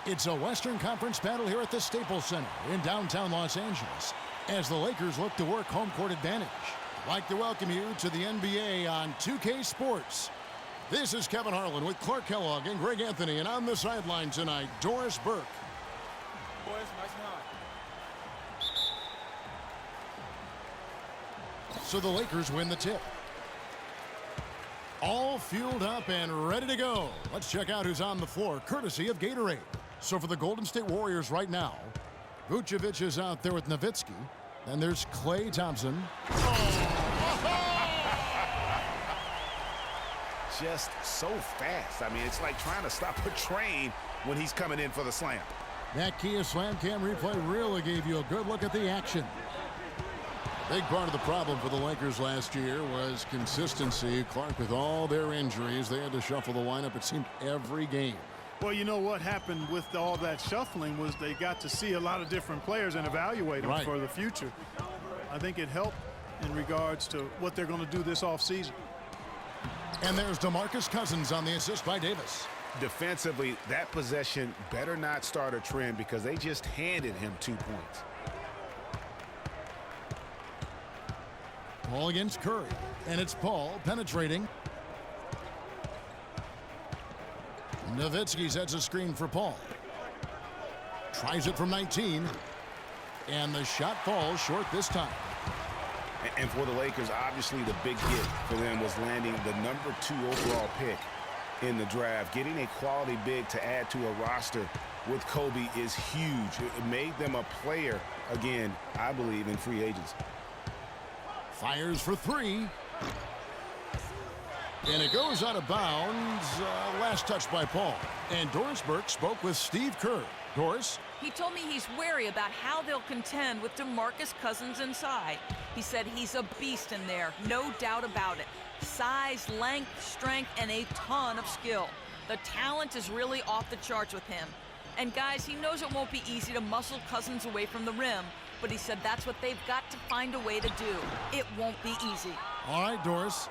It's a Western Conference battle here at the Staples Center in downtown Los Angeles as the Lakers look to work home court advantage. I'd like to welcome you to the NBA on 2K Sports. This is Kevin Harlan with Clark Kellogg and Greg Anthony, and on the sideline tonight, Doris Burke. Boys, nice and high. So the Lakers win the tip. All fueled up and ready to go. Let's check out who's on the floor, courtesy of Gatorade. So for the Golden State Warriors right now, Vucevic is out there with Nowitzki. Then there's Klay Thompson. Just so fast. I mean, it's like trying to stop a train when he's coming in for the slam. That Kia Slam Cam replay really gave you a good look at the action. Big part of the problem for the Lakers last year was consistency. Clark, with all their injuries, they had to shuffle the lineup, it seemed, every game. Well, you know what happened with all that shuffling was they got to see a lot of different players and evaluate them for the future. I think it helped in regards to what they're going to do this offseason. And there's DeMarcus Cousins on the assist by Davis. Defensively, that possession better not start a trend because they just handed him 2 points. Paul against Curry, and it's Paul penetrating. Nowitzki sets a screen for Paul. Tries it from 19, and the shot falls short this time. And for the Lakers, obviously the big hit for them was landing the #2 overall pick in the draft. Getting a quality big to add to a roster with Kobe is huge. It made them a player, again, I believe, in free agency. Fires for three. And it goes out of bounds. Last touch by Paul. And Doris Burke spoke with Steve Kerr. Doris? He told me he's wary about how they'll contend with DeMarcus Cousins inside. He said he's a beast in there, no doubt about it. Size, length, strength, and a ton of skill. The talent is really off the charts with him. And guys, he knows it won't be easy to muscle Cousins away from the rim, but he said that's what they've got to find a way to do. It won't be easy. All right, Doris.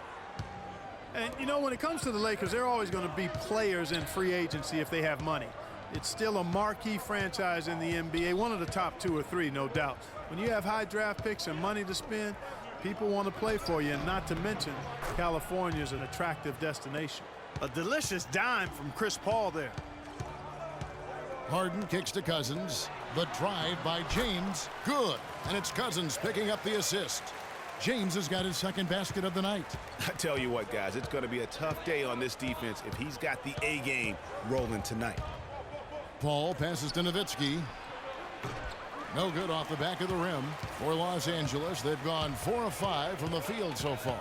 And, you know, when it comes to the Lakers, they're always going to be players in free agency if they have money. It's still a marquee franchise in the NBA, one of the top 2 or 3, no doubt. When you have high draft picks and money to spend, people want to play for you, and not to mention California is an attractive destination. A delicious dime from Chris Paul there. Harden kicks to Cousins. The drive by James. Good. And it's Cousins picking up the assist. James has got his second basket of the night. I tell you what, guys, it's going to be a tough day on this defense if he's got the A game rolling tonight. Paul passes to Nowitzki. No good off the back of the rim for Los Angeles. They've gone 4 of 5 from the field so far.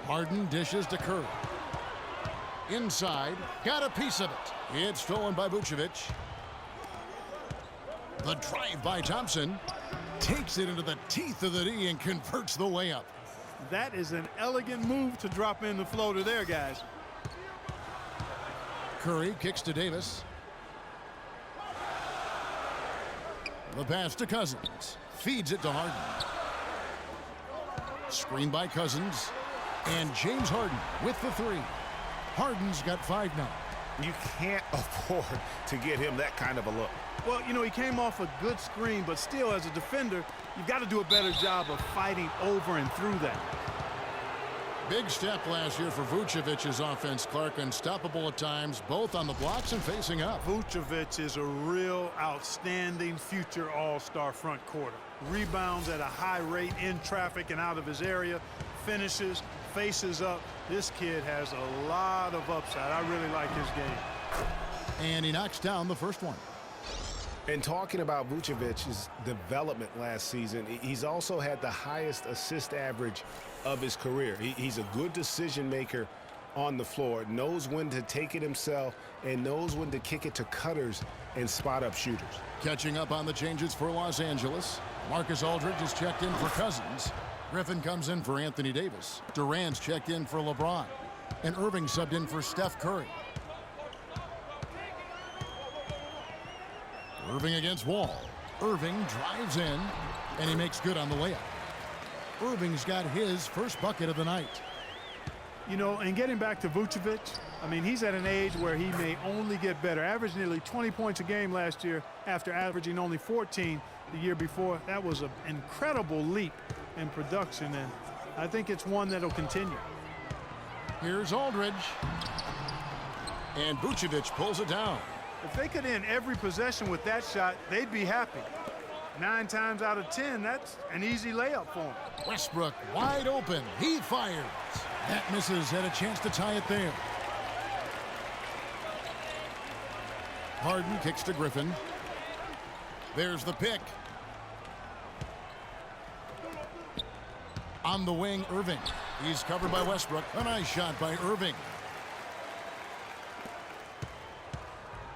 Harden dishes to Curry. Inside, got a piece of it. It's stolen by Vucevic. The drive by Thompson. Takes it into the teeth of the D and converts the layup. That is an elegant move to drop in the floater there, guys. Curry kicks to Davis. The pass to Cousins. Feeds it to Harden. Screen by Cousins. And James Harden with the 3. Harden's got 5 now. You can't afford to get him that kind of a look. Well, you know, he came off a good screen, but still, as a defender, you've got to do a better job of fighting over and through that. Big step last year for Vucevic's offense, Clark. Unstoppable at times, both on the blocks and facing up. Vucevic is a real outstanding future all-star front quarter. Rebounds at a high rate in traffic and out of his area. Finishes, faces up. This kid has a lot of upside. I really like his game. And he knocks down the first one. And talking about Vucevic's development last season, he's also had the highest assist average of his career. He's a good decision maker on the floor, knows when to take it himself, and knows when to kick it to cutters and spot up shooters. Catching up on the changes for Los Angeles. Marcus Aldridge is checked in for Cousins. Griffin comes in for Anthony Davis. Durant's checked in for LeBron. And Irving subbed in for Steph Curry. Irving against Wall. Irving drives in, and he makes good on the layup. Irving's got his first bucket of the night. You know, and getting back to Vucevic, I mean, he's at an age where he may only get better. Averaged nearly 20 points a game last year after averaging only 14 the year before. That was an incredible leap in production, and I think it's one that'll continue. Here's Aldridge. And Vucevic pulls it down. If they could end every possession with that shot, they'd be happy. 9 times out of 10, that's an easy layup for him. Westbrook wide open. He fires. That misses. Had a chance to tie it there. Harden kicks to Griffin. There's the pick. On the wing, Irving. He's covered by Westbrook. A nice shot by Irving.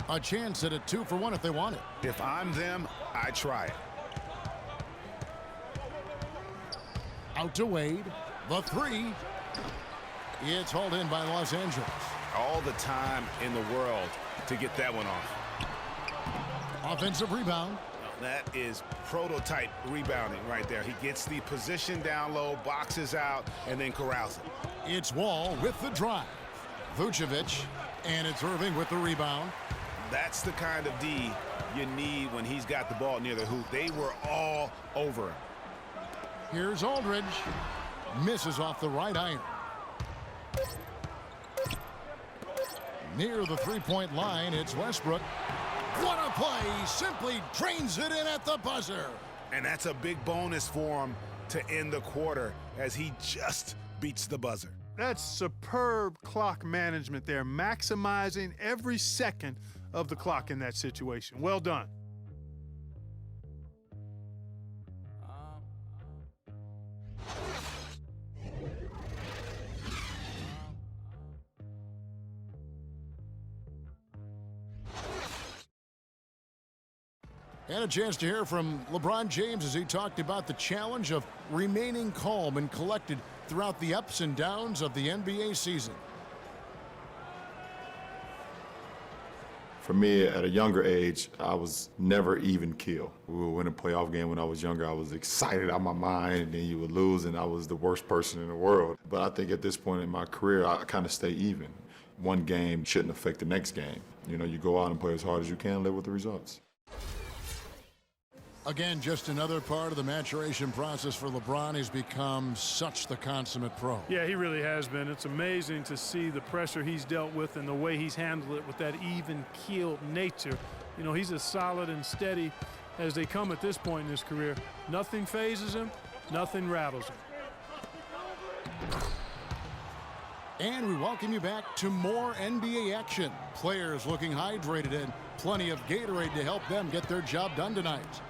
A chance at a 2-for-1 if they want it. If I'm them, I try it. Out to Wade. The 3. It's hauled in by Los Angeles. All the time in the world to get that one off. Offensive rebound. That is prototype rebounding right there. He gets the position down low, boxes out, and then corrals it. It's Wall with the drive. Vucevic, and it's Irving with the rebound. That's the kind of D you need when he's got the ball near the hoop. They were all over him. Here's Aldridge. Misses off the right iron. Near the three-point line, it's Westbrook. What a play! Simply drains it in at the buzzer. And that's a big bonus for him to end the quarter as he just beats the buzzer. That's superb clock management there, maximizing every second of the clock in that situation. Well done. And a chance to hear from LeBron James as he talked about the challenge of remaining calm and collected throughout the ups and downs of the NBA season. For me, at a younger age, I was never even keel. We would win a playoff game when I was younger. I was excited out of my mind, and then you would lose, and I was the worst person in the world. But I think at this point in my career, I kind of stay even. One game shouldn't affect the next game. You know, you go out and play as hard as you can, live with the results. Again, just another part of the maturation process for LeBron. He's become such the consummate pro. Yeah, he really has been. It's amazing to see the pressure he's dealt with and the way he's handled it with that even-keeled nature. You know, he's as solid and steady as they come at this point in his career. Nothing phases him, nothing rattles him. And we welcome you back to more NBA action. Players looking hydrated and plenty of Gatorade to help them get their job done tonight.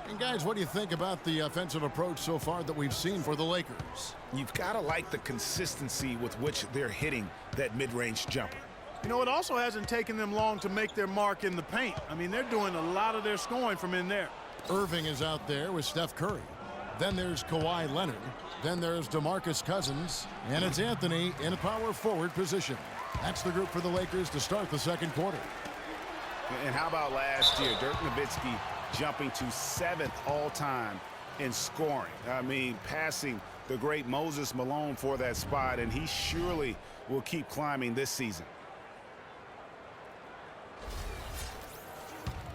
And guys, what do you think about the offensive approach so far that we've seen for the Lakers? You've got to like the consistency with which they're hitting that mid-range jumper. You know, it also hasn't taken them long to make their mark in the paint. I mean, they're doing a lot of their scoring from in there. Irving is out there with Steph Curry. Then there's Kawhi Leonard. Then there's DeMarcus Cousins. And it's Anthony in a power forward position. That's the group for the Lakers to start the second quarter. And how about last year? Dirk Nowitzki jumping to 7th all-time in scoring. I mean, passing the great Moses Malone for that spot, and he surely will keep climbing this season.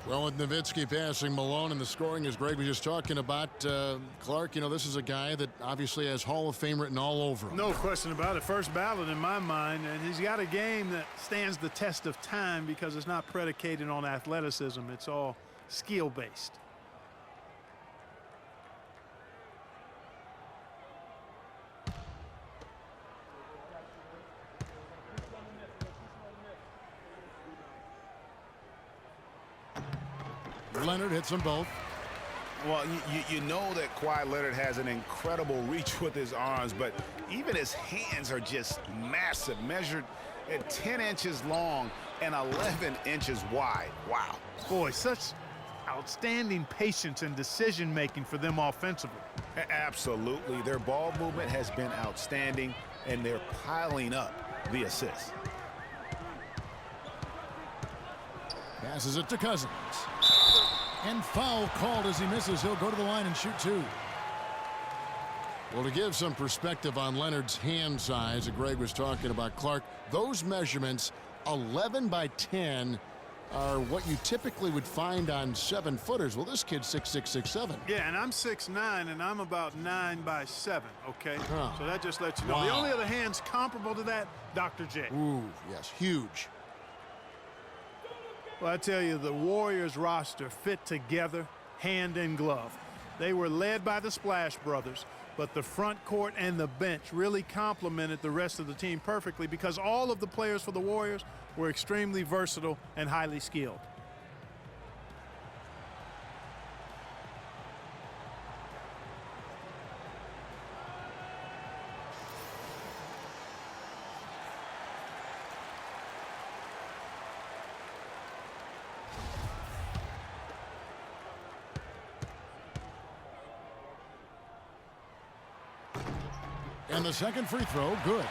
Well, with Nowitzki passing Malone and the scoring, as Greg was just talking about, Clark, you know, this is a guy that obviously has Hall of Fame written all over him. No question about it. First ballot in my mind, and he's got a game that stands the test of time because it's not predicated on athleticism. It's all skill-based. Leonard hits them both. Well, you know that Kawhi Leonard has an incredible reach with his arms, but even his hands are just massive, measured at 10 inches long and 11 inches wide. Wow. Boy, such outstanding patience and decision-making for them offensively. Absolutely. Their ball movement has been outstanding, and they're piling up the assists. Passes it to Cousins. And foul called as he misses. He'll go to the line and shoot 2. Well, to give some perspective on Leonard's hand size that Greg was talking about, Clark, those measurements, 11 by 10, are what you typically would find on 7-footers. Well, this kid's 6'6", 6'7". Yeah, and I'm 6'9", and I'm about 9 by 7, okay? Huh. So that just lets you know. Wow. The only other hands comparable to that, Dr. J. Ooh, yes, huge. Well, I tell you, the Warriors roster fit together hand in glove. They were led by the Splash Brothers, but the front court and the bench really complemented the rest of the team perfectly because all of the players for the Warriors were extremely versatile and highly skilled. And the second free throw, good.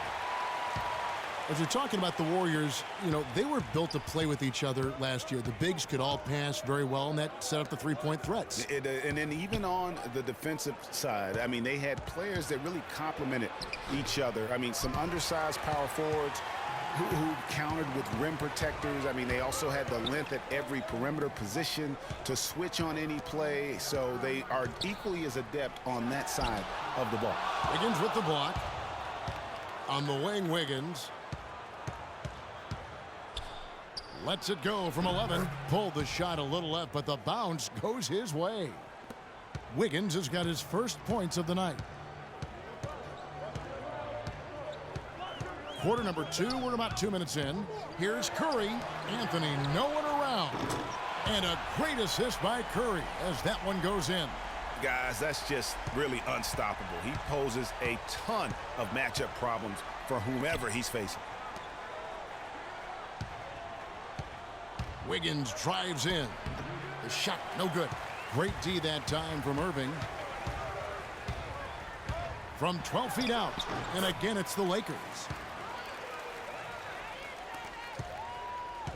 As you're talking about the Warriors, you know, they were built to play with each other last year. The bigs could all pass very well, and that set up the three-point threats. And then even on the defensive side, I mean, they had players that really complemented each other. I mean, some undersized power forwards who countered with rim protectors. I mean, they also had the length at every perimeter position to switch on any play. So they are equally as adept on that side of the ball. Wiggins with the block. On the wing, Wiggins. Lets it go from 11. Pulled the shot a little left, but the bounce goes his way. Wiggins has got his first points of the night. Quarter number 2, we're about 2 minutes in. Here's Curry. Anthony, no one around. And a great assist by Curry as that one goes in. Guys, that's just really unstoppable. He poses a ton of matchup problems for whomever he's facing. Wiggins drives in. The shot, no good. Great D that time from Irving. From 12 feet out. And again, it's the Lakers.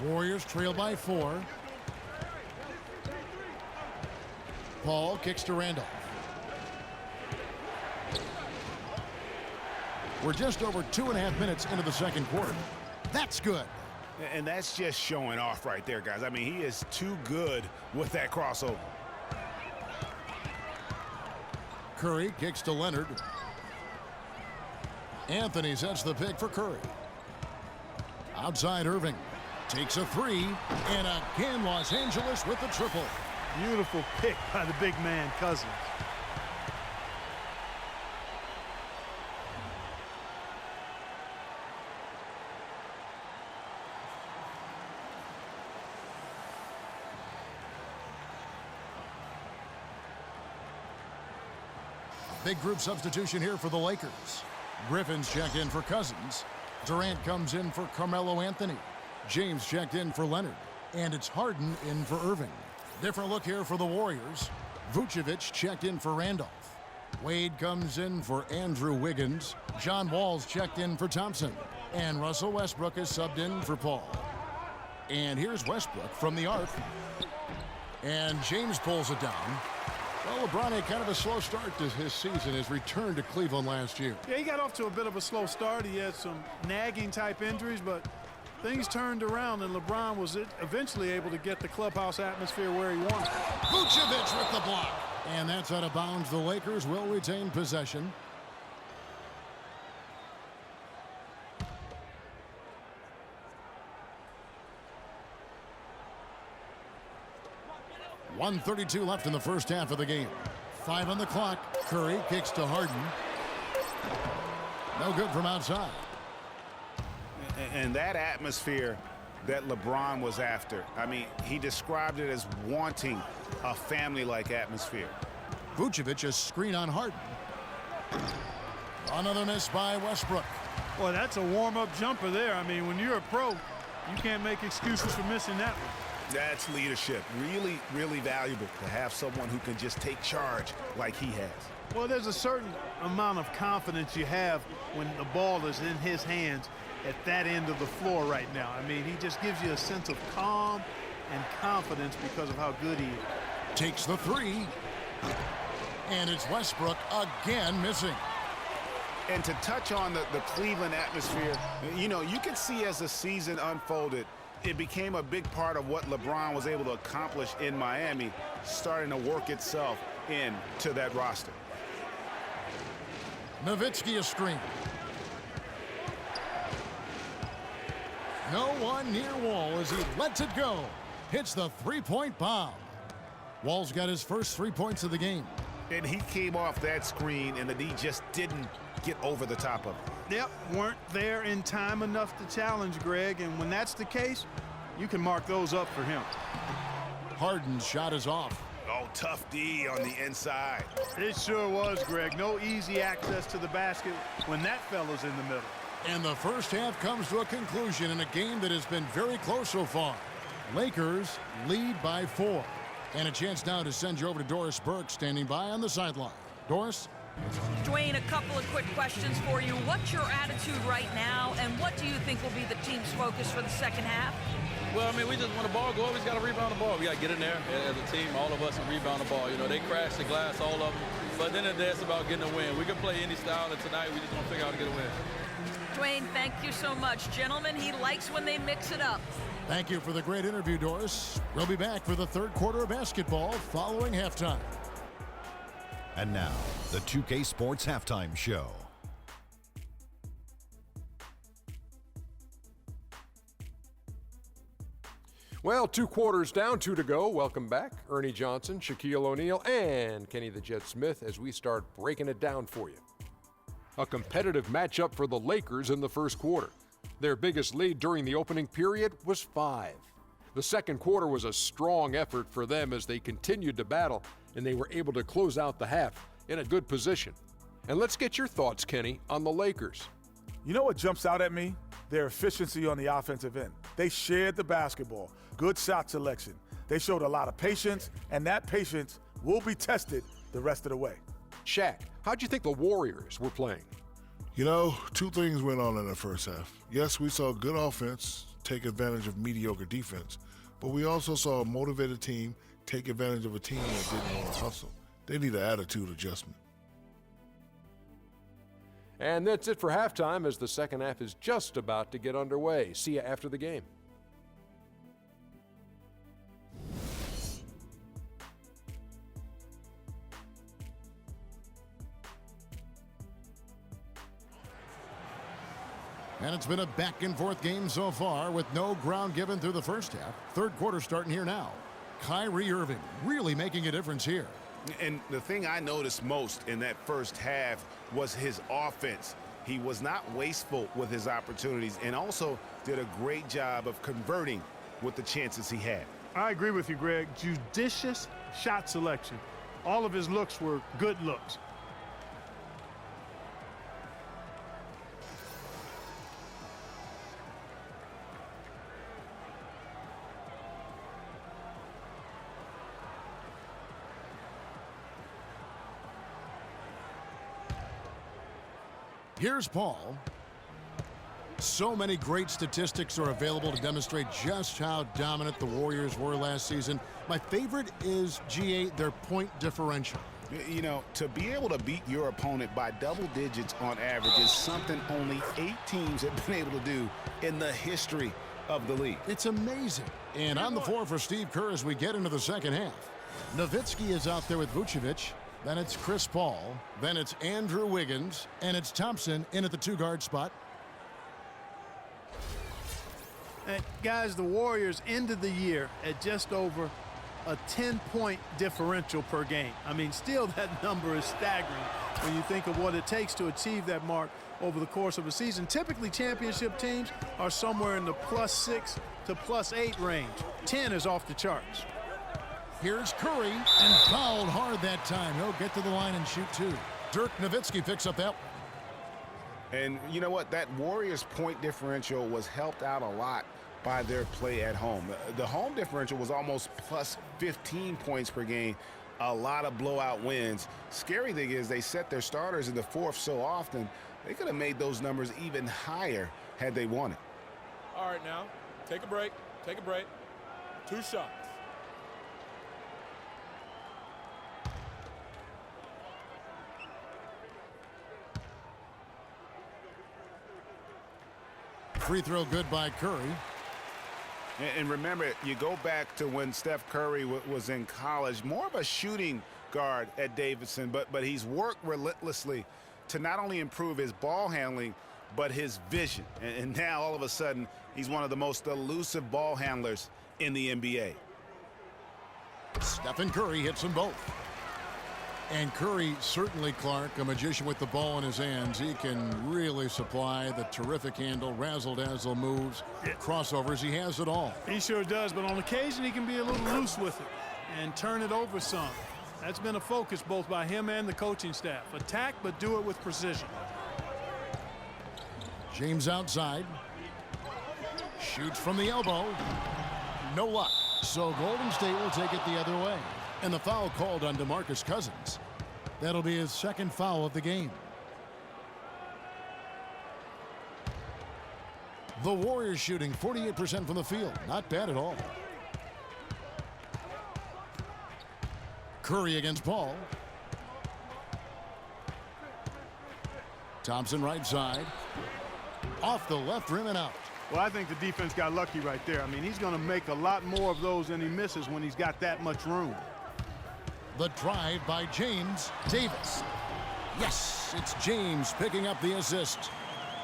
Warriors trail by 4. Paul kicks to Randolph. We're just over 2.5 minutes into the second quarter. That's good. And that's just showing off right there, guys. I mean, he is too good with that crossover. Curry kicks to Leonard. Anthony sets the pick for Curry. Outside Irving. Takes a 3. And again, Los Angeles with the triple. Beautiful pick by the big man, Cousins. Big group substitution here for the Lakers. Griffin's checked in for Cousins. Durant comes in for Carmelo Anthony. James checked in for Leonard. And it's Harden in for Irving. Different look here for the Warriors. Vucevic checked in for Randolph. Wade comes in for Andrew Wiggins. John Wall's checked in for Thompson. And Russell Westbrook is subbed in for Paul. And here's Westbrook from the arc. And James pulls it down. Well, LeBron had kind of a slow start to his season, his return to Cleveland last year. Yeah, he got off to a bit of a slow start. He had some nagging type injuries, but things turned around, and LeBron was eventually able to get the clubhouse atmosphere where he wanted. Vucevic with the block. And that's out of bounds. The Lakers will retain possession. .132 left in the first half of the game. 5 on the clock. Curry kicks to Harden. No good from outside. And that atmosphere that LeBron was after, I mean, he described it as wanting a family-like atmosphere. Vucevic a screen on Harden. Another miss by Westbrook. Boy, that's a warm-up jumper there. I mean, when you're a pro, you can't make excuses for missing that one. That's leadership. Really, really valuable to have someone who can just take charge like he has. Well, there's a certain amount of confidence you have when the ball is in his hands at that end of the floor right now. I mean, he just gives you a sense of calm and confidence because of how good he is. Takes the 3. And it's Westbrook again missing. And to touch on the Cleveland atmosphere, you know, you can see as the season unfolded, it became a big part of what LeBron was able to accomplish in Miami, starting to work itself into that roster. Nowitzki a screen. No one near Wall as he lets it go. Hits the three-point bomb. Wall's got his first 3 points of the game. And he came off that screen, and the D just didn't get over the top of it. Yep, weren't there in time enough to challenge Greg, and when that's the case, you can mark those up for him. Harden's shot is off. Oh, tough D on the inside. It sure was, Greg. No easy access to the basket when that fella's in the middle. And the first half comes to a conclusion in a game that has been very close so far. Lakers lead by 4. And a chance now to send you over to Doris Burke standing by on the sideline. Doris? Dwayne, a couple of quick questions for you. What's your attitude right now, and what do you think will be the team's focus for the second half? Well, I mean, we just want the ball. Go always got to rebound the ball. We got to get in there as a team, all of us, and rebound the ball. You know, they crash the glass, all of them. But at the end of the day, it's about getting a win. We can play any style, and tonight we just want to figure out how to get a win. Dwayne, thank you so much. Gentlemen, he likes when they mix it up. Thank you for the great interview, Doris. We'll be back for the third quarter of basketball following halftime. And now, the 2K Sports Halftime Show. Well, 2 quarters down, 2 to go. Welcome back, Ernie Johnson, Shaquille O'Neal, and Kenny the Jet Smith as we start breaking it down for you. A competitive matchup for the Lakers in the first quarter. Their biggest lead during the opening period was 5. The second quarter was a strong effort for them as they continued to battle, and they were able to close out the half in a good position. And let's get your thoughts, Kenny, on the Lakers. You know what jumps out at me? Their efficiency on the offensive end. They shared the basketball. Good shot selection. They showed a lot of patience, and that patience will be tested the rest of the way. Shaq, how'd you think the Warriors were playing? You know, 2 things went on in the first half. Yes, we saw good offense take advantage of mediocre defense, but we also saw a motivated team take advantage of a team that didn't want to hustle. They need an attitude adjustment. And that's it for halftime as the second half is just about to get underway. See you after the game. And it's been a back-and-forth game so far with no ground given through the first half. Third quarter starting here now. Kyrie Irving really making a difference here. And the thing I noticed most in that first half was his offense. He was not wasteful with his opportunities and also did a great job of converting with the chances he had. I agree with you, Greg. Judicious shot selection. All of his looks were good looks. Here's Paul. So many great statistics are available to demonstrate just how dominant the Warriors were last season. My favorite is, G8, their point differential. You know, to be able to beat your opponent by double digits on average is something only 8 teams have been able to do in the history of the league. It's amazing. And on the floor for Steve Kerr as we get into the second half. Nowitzki is out there with Vucevic. Then it's Chris Paul. Then it's Andrew Wiggins. And it's Thompson in at the 2-guard spot. Guys, the Warriors ended the year at just over a 10-point differential per game. I mean, still that number is staggering when you think of what it takes to achieve that mark over the course of a season. Typically, championship teams are somewhere in the +6 to +8 range. 10 is off the charts. Here's Curry, and fouled hard that time. He'll get to the line and shoot 2. Dirk Nowitzki picks up that one. And you know what? That Warriors point differential was helped out a lot by their play at home. The home differential was almost +15 points per game. A lot of blowout wins. Scary thing is they set their starters in the fourth so often, they could have made those numbers even higher had they wanted. All right, now, take a break. Take a break. 2 shots. Free throw good by Curry. And remember, you go back to when Steph Curry was in college, more of a shooting guard at Davidson, but he's worked relentlessly to not only improve his ball handling, but his vision. And now, all of a sudden, he's one of the most elusive ball handlers in the NBA. Stephen Curry hits them both. And Curry, certainly, Clark, a magician with the ball in his hands. He can really supply the terrific handle, razzle-dazzle moves, crossovers. He has it all. He sure does, but on occasion he can be a little loose with it and turn it over some. That's been a focus both by him and the coaching staff. Attack, but do it with precision. James outside. Shoots from the elbow. No luck. So Golden State will take it the other way. And the foul called on DeMarcus Cousins. That'll be his second foul of the game. The Warriors shooting 48% from the field. Not bad at all. Curry against Paul. Thompson right side. Off the left rim and out. Well, I think the defense got lucky right there. I mean, he's going to make a lot more of those than he misses when he's got that much room. The drive by James. Davis. Yes, it's James picking up the assist.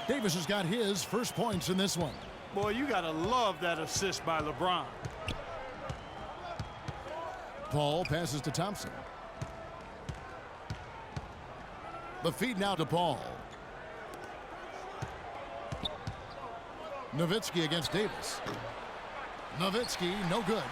Davis has got his first points in this one. Boy, you got to love that assist by LeBron. Paul passes to Thompson. The feed now to Paul. Nowitzki against Davis. Nowitzki, no good.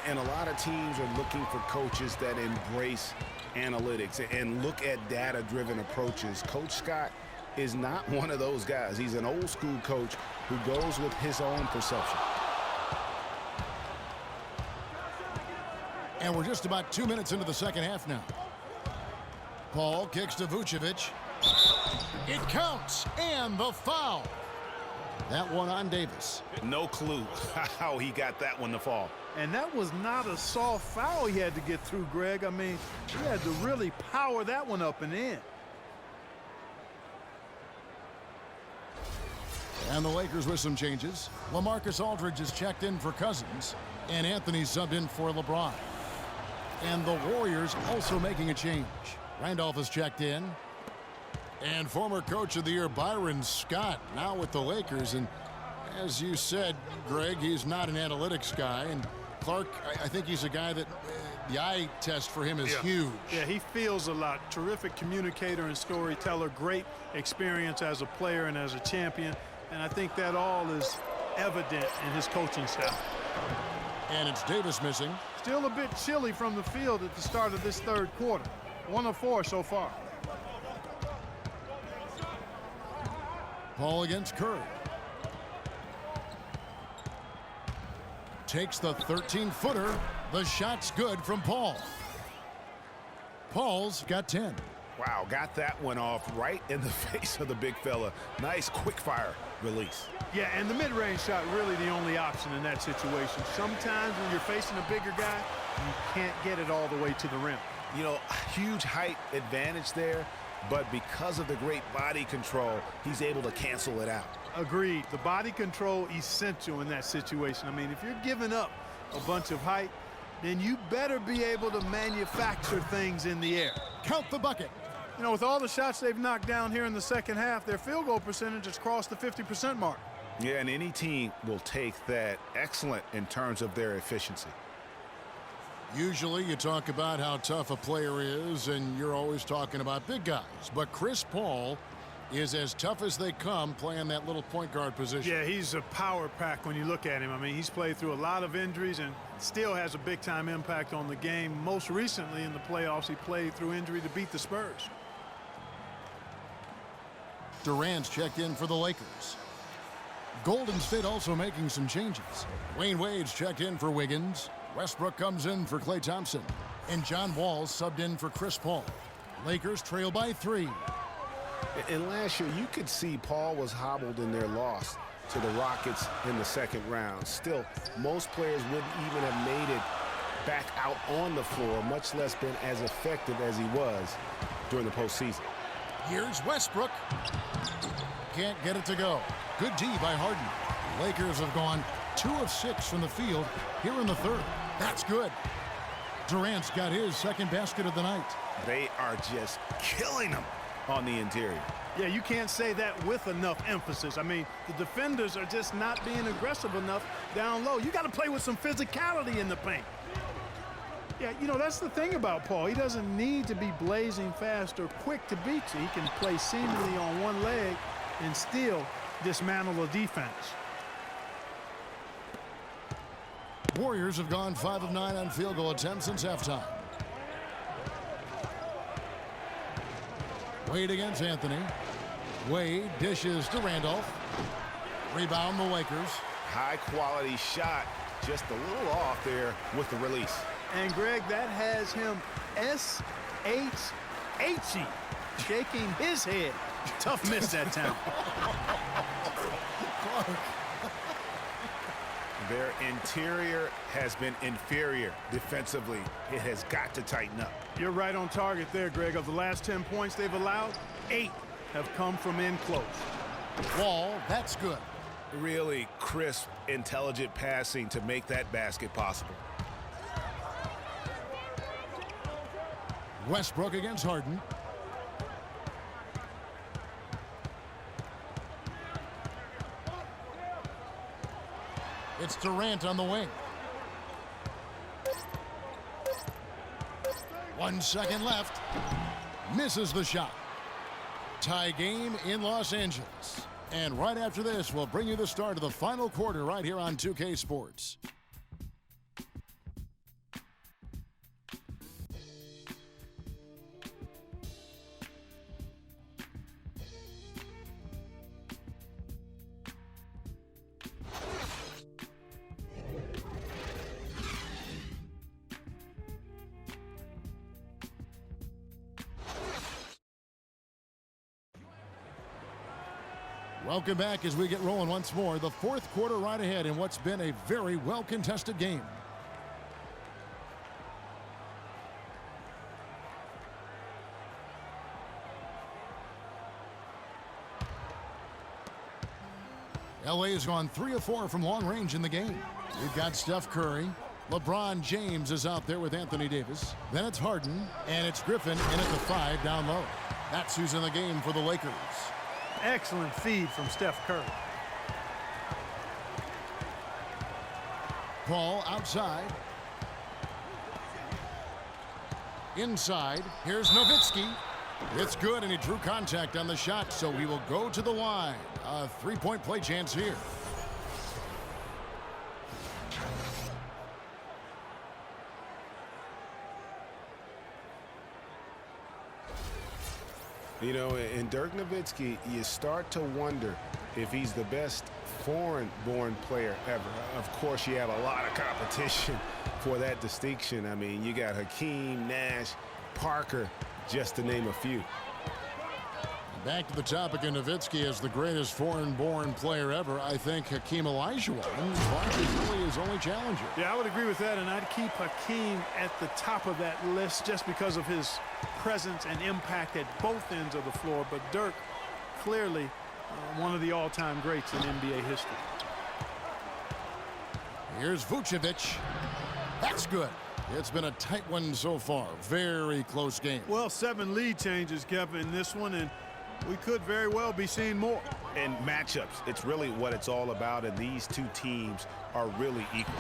And a lot of teams are looking for coaches that embrace analytics and look at data-driven approaches. Coach Scott is not one of those guys. He's an old-school coach who goes with his own perception. And we're just about 2 minutes into the second half now. Paul kicks to Vucevic. It counts, and the foul. That one on Davis. No clue how he got that one to fall. And that was not a soft foul he had to get through, Greg. I mean, he had to really power that one up and in. And the Lakers with some changes. LaMarcus Aldridge is checked in for Cousins, and Anthony subbed in for LeBron. And the Warriors also making a change. Randolph is checked in. And former Coach of the Year Byron Scott now with the Lakers. And as you said, Greg, he's not an analytics guy. And Clark, I think he's a guy that the eye test for him is huge. Yeah, he feels a lot. Terrific communicator and storyteller. Great experience as a player and as a champion. And I think that all is evident in his coaching style. And it's Davis missing. Still a bit chilly from the field at the start of this third quarter. 1 of 4 so far. Paul against Curry. Takes the 13-footer. The shot's good from Paul. Paul's got 10. Wow, got that one off right in the face of the big fella. Nice quick-fire release. Yeah, and the mid-range shot really the only option in that situation. Sometimes when you're facing a bigger guy, you can't get it all the way to the rim. You know, huge height advantage there, but because of the great body control, he's able to cancel it out. Agreed. The body control essential in that situation. I mean, if you're giving up a bunch of height, then you better be able to manufacture things in the air. Count the bucket. You know, with all the shots they've knocked down here in the second half, their field goal percentage has crossed the 50% mark. Yeah, and any team will take that excellent in terms of their efficiency. Usually you talk about how tough a player is, and you're always talking about big guys. But Chris Paul is as tough as they come playing that little point guard position. Yeah, he's a power pack when you look at him. I mean, he's played through a lot of injuries and still has a big-time impact on the game. Most recently in the playoffs, he played through injury to beat the Spurs. Durant's checked in for the Lakers. Golden State also making some changes. Wayne Wade's checked in for Wiggins. Westbrook comes in for Klay Thompson. And John Wall's subbed in for Chris Paul. Lakers trail by 3. And last year, you could see Paul was hobbled in their loss to the Rockets in the second round. Still, most players wouldn't even have made it back out on the floor, much less been as effective as he was during the postseason. Here's Westbrook. Can't get it to go. Good D by Harden. Lakers have gone 2 of 6 from the field here in the third. That's good. Durant's got his second basket of the night. They are just killing them on the interior. Yeah, you can't say that with enough emphasis. I mean, the defenders are just not being aggressive enough down low. You got to play with some physicality in the paint. Yeah, you know, that's the thing about Paul. He doesn't need to be blazing fast or quick to beat you. He can play seemingly on one leg and still dismantle a defense. Warriors have gone 5 of 9 on field goal attempts since halftime. Wade against Anthony. Wade dishes to Randolph. Rebound the Lakers. High quality shot, just a little off there with the release. And Greg, that has him S-H-H-E, shaking his head. Tough miss that time. Their interior has been inferior defensively. It has got to tighten up. You're right on target there, Greg. Of the last 10 points they've allowed, 8 have come from in close. Wall, that's good. Really crisp, intelligent passing to make that basket possible. Westbrook against Harden. It's Durant on the wing. 1 second left. Misses the shot. Tie game in Los Angeles. And right after this, we'll bring you the start of the final quarter right here on 2K Sports. Welcome back as we get rolling once more. The fourth quarter right ahead in what's been a very well-contested game. LA has gone 3 of 4 from long range in the game. We've got Steph Curry. LeBron James is out there with Anthony Davis. Then it's Harden, and it's Griffin in at the 5 down low. That's who's in the game for the Lakers. Excellent feed from Steph Curry. Paul outside. Inside. Here's Nowitzki. It's good, and he drew contact on the shot, so he will go to the line. A 3-point play chance here. You know, in Dirk Nowitzki, you start to wonder if he's the best foreign-born player ever. Of course, you have a lot of competition for that distinction. I mean, you got Hakeem, Nash, Parker, just to name a few. Back to the topic of Nowitzki as the greatest foreign-born player ever. I think Hakeem Olajuwon is really his only challenger. Yeah, I would agree with that, and I'd keep Hakeem at the top of that list just because of his presence and impact at both ends of the floor. But Dirk, clearly one of the all-time greats in NBA history. Here's Vucevic. That's good. It's been a tight one so far. Very close game. Well, 7 lead changes, Kevin, in this one, and we could very well be seeing more. And matchups, it's really what it's all about, and these two teams are really equal.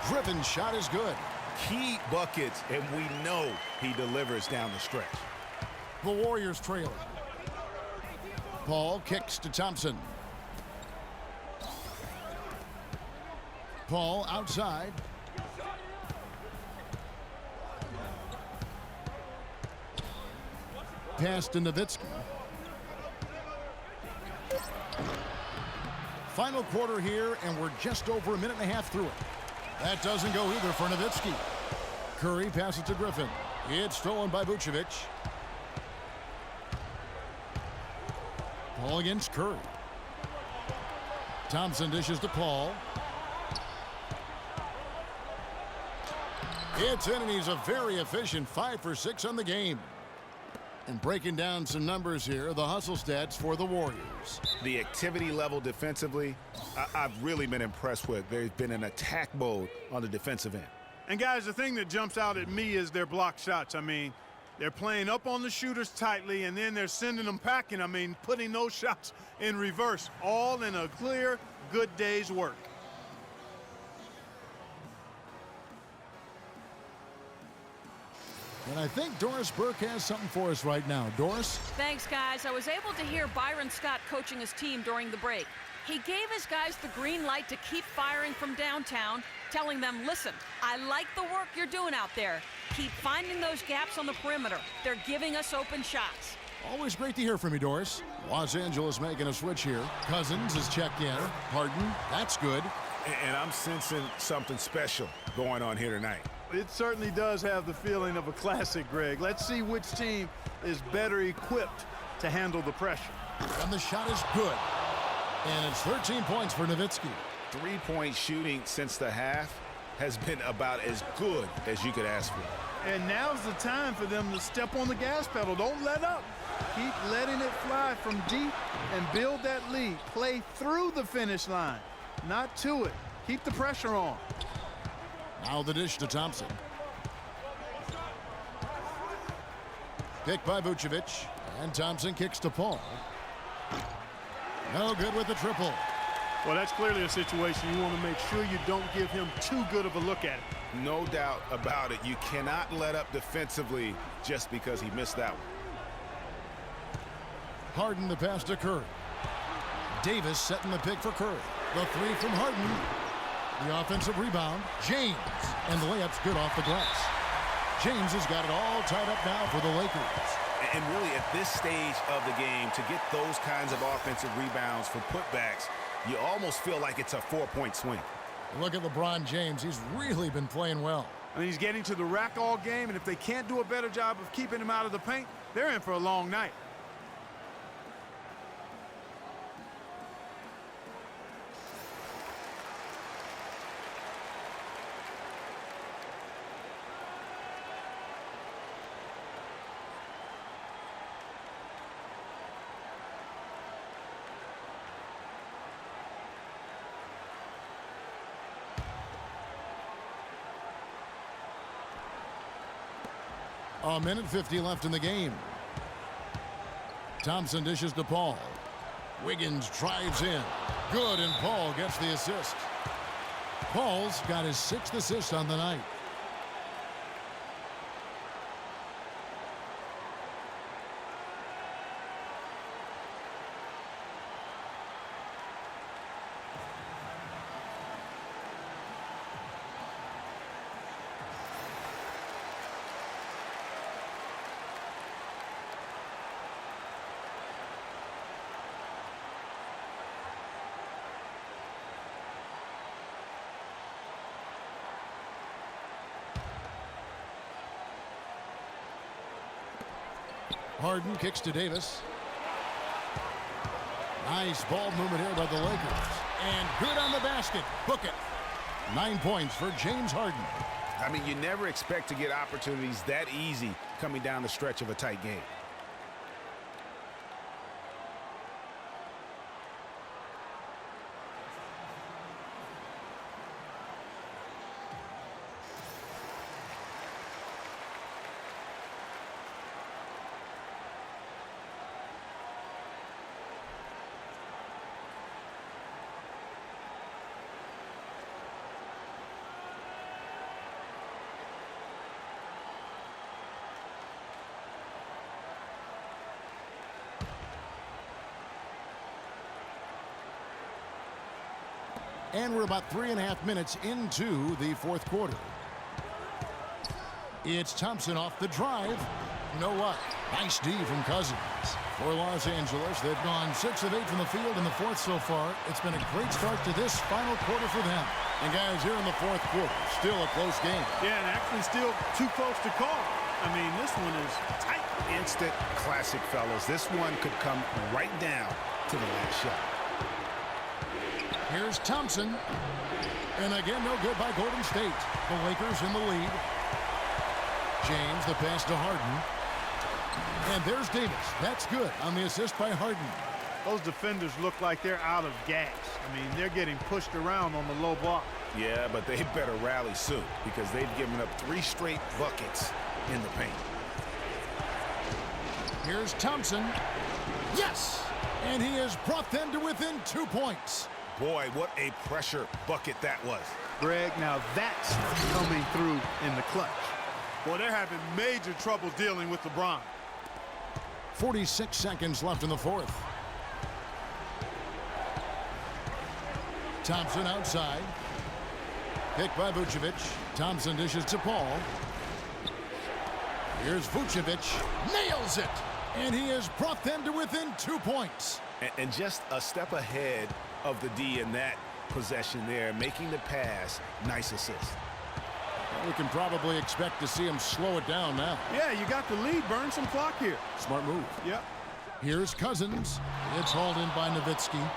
Griffin's shot is good. Key buckets, and we know he delivers down the stretch. The Warriors trailing. Paul kicks to Thompson. Paul outside. Pass to Nowitzki. Final quarter here, and we're just over a minute and a half through it. That doesn't go either for Nowitzki. Curry passes to Griffin. It's stolen by Vucevic. Paul against Curry. Thompson dishes to Paul. It's in, and he's a very efficient 5 for 6 on the game. And breaking down some numbers here, the hustle stats for the Warriors. The activity level defensively, I've really been impressed with. There's been an attack mode on the defensive end. And, guys, the thing that jumps out at me is their block shots. I mean, they're playing up on the shooters tightly, and then they're sending them packing. I mean, putting those shots in reverse, all in a clear, good day's work. And I think Doris Burke has something for us right now. Doris? Thanks, guys. I was able to hear Byron Scott coaching his team during the break. He gave his guys the green light to keep firing from downtown, telling them, listen, I like the work you're doing out there. Keep finding those gaps on the perimeter. They're giving us open shots. Always great to hear from you, Doris. Los Angeles making a switch here. Cousins is checked in. Harden, that's good. And I'm sensing something special going on here tonight. It certainly does have the feeling of a classic, Greg. Let's see which team is better equipped to handle the pressure. And the shot is good. And it's 13 points for Nowitzki. Three-point shooting since the half has been about as good as you could ask for. And now's the time for them to step on the gas pedal. Don't let up. Keep letting it fly from deep and build that lead. Play through the finish line, not to it. Keep the pressure on. Now the dish to Thompson. Picked by Vucevic. And Thompson kicks to Paul. No good with the triple. Well, that's clearly a situation you want to make sure you don't give him too good of a look at it. No doubt about it. You cannot let up defensively just because he missed that one. Harden the pass to Curry. Davis setting the pick for Curry. The three from Harden. The offensive rebound. James. And the layup's good off the glass. James has got it all tied up now for the Lakers. And really, at this stage of the game, to get those kinds of offensive rebounds for putbacks, you almost feel like it's a 4-point swing. Look at LeBron James. He's really been playing well. I mean, he's getting to the rack all game, and if they can't do a better job of keeping him out of the paint, they're in for a long night. A minute 50 left in the game. Thompson dishes to Paul. Wiggins drives in. Good, and Paul gets the assist. Paul's got his 6th assist on the night. Harden kicks to Davis. Nice ball movement here by the Lakers. And good on the basket. Book it. 9 points for James Harden. I mean, you never expect to get opportunities that easy coming down the stretch of a tight game. And we're about 3.5 minutes into the 4th quarter. It's Thompson off the drive. No what? Nice D from Cousins. For Los Angeles, they've gone 6 of 8 from the field in the 4th so far. It's been a great start to this final quarter for them. And guys, here in the 4th quarter, still a close game. Yeah, and actually still too close to call. I mean, this one is tight. Instant classic, fellas. This one could come right down to the last shot. Here's Thompson. And again, no good by Golden State. The Lakers in the lead. James, the pass to Harden. And there's Davis. That's good on the assist by Harden. Those defenders look like they're out of gas. I mean, they're getting pushed around on the low block. Yeah, but they better rally soon because they've given up 3 straight buckets in the paint. Here's Thompson. Yes! And he has brought them to within 2 points. Boy, what a pressure bucket that was. Greg, now that's coming through in the clutch. Boy, they're having major trouble dealing with LeBron. 46 seconds left in the fourth. Thompson outside. Picked by Vucevic. Thompson dishes to Paul. Here's Vucevic. Nails it! And he has brought them to within 2 points. And just a step ahead of the D in that possession there, making the pass. Nice assist. Well, we can probably expect to see him slow it down now. Yeah, you got the lead. Burn some clock here. Smart move. Yep. Here's Cousins. It's hauled in by Nowitzki.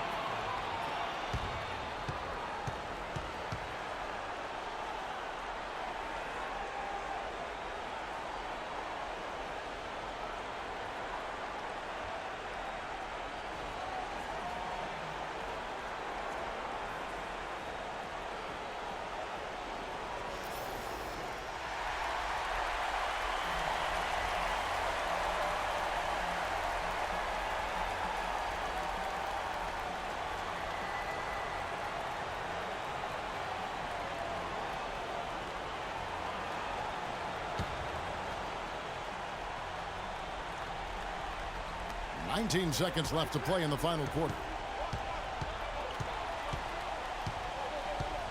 Nineteen seconds left to play in the final quarter.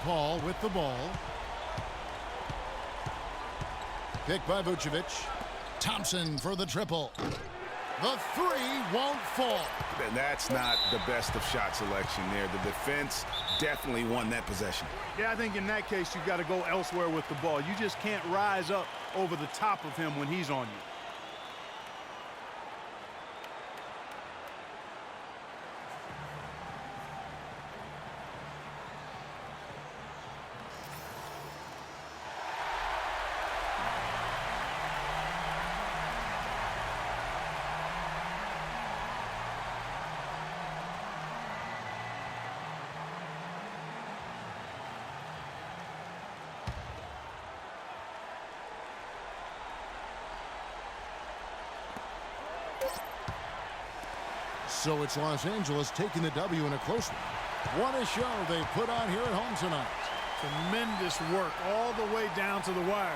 Paul with the ball. Picked by Vucevic. Thompson for the triple. The three won't fall. And that's not the best of shot selection there. The defense definitely won that possession. Yeah, I think in that case, you've got to go elsewhere with the ball. You just can't rise up over the top of him when he's on you. So it's Los Angeles taking the W in a close one. What a show they put on here at home tonight. Tremendous work all the way down to the wire.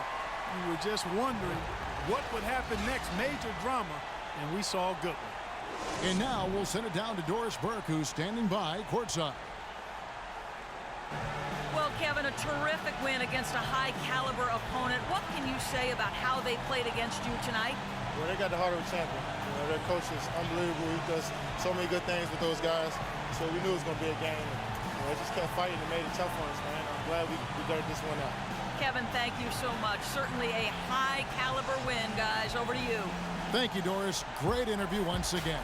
You were just wondering what would happen next. Major drama, and we saw a good one. And now we'll send it down to Doris Burke, who's standing by courtside. Well, Kevin, a terrific win against a high-caliber opponent. What can you say about how they played against you tonight? Well, they got the heart of a champion. You know, their coach is unbelievable. He does so many good things with those guys. So we knew it was going to be a game. And, they just kept fighting and made it tough on us, man. I'm glad we got this one out. Kevin, thank you so much. Certainly a high-caliber win, guys. Over to you. Thank you, Doris. Great interview once again.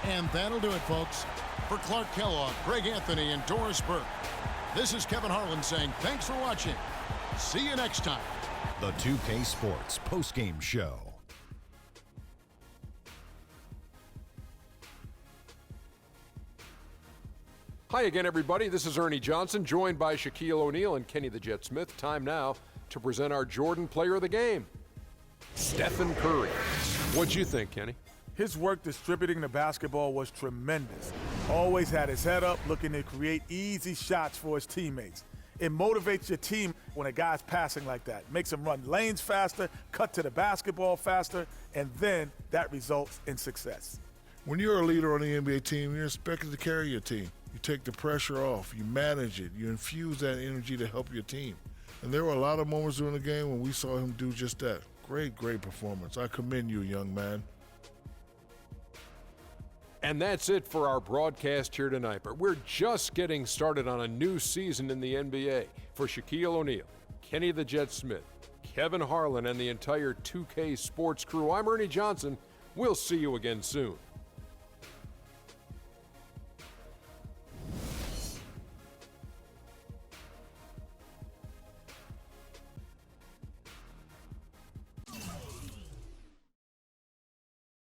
And that'll do it, folks. For Clark Kellogg, Greg Anthony, and Doris Burke, this is Kevin Harlan saying thanks for watching. See you next time. The 2K Sports postgame show. Hi again, everybody. This is Ernie Johnson, joined by Shaquille O'Neal and Kenny the Jet Smith. Time now to present our Jordan Player of the Game, Stephen Curry. What'd you think, Kenny? His work distributing the basketball was tremendous. Always had his head up, looking to create easy shots for his teammates. It motivates your team when a guy's passing like that. Makes them run lanes faster, cut to the basketball faster, and then that results in success. When you're a leader on the NBA team, you're expected to carry your team. You take the pressure off, you manage it, you infuse that energy to help your team. And there were a lot of moments during the game when we saw him do just that. Great, great performance. I commend you, young man. And that's it for our broadcast here tonight. But we're just getting started on a new season in the NBA. For Shaquille O'Neal, Kenny the Jet Smith, Kevin Harlan, and the entire 2K Sports crew, I'm Ernie Johnson. We'll see you again soon.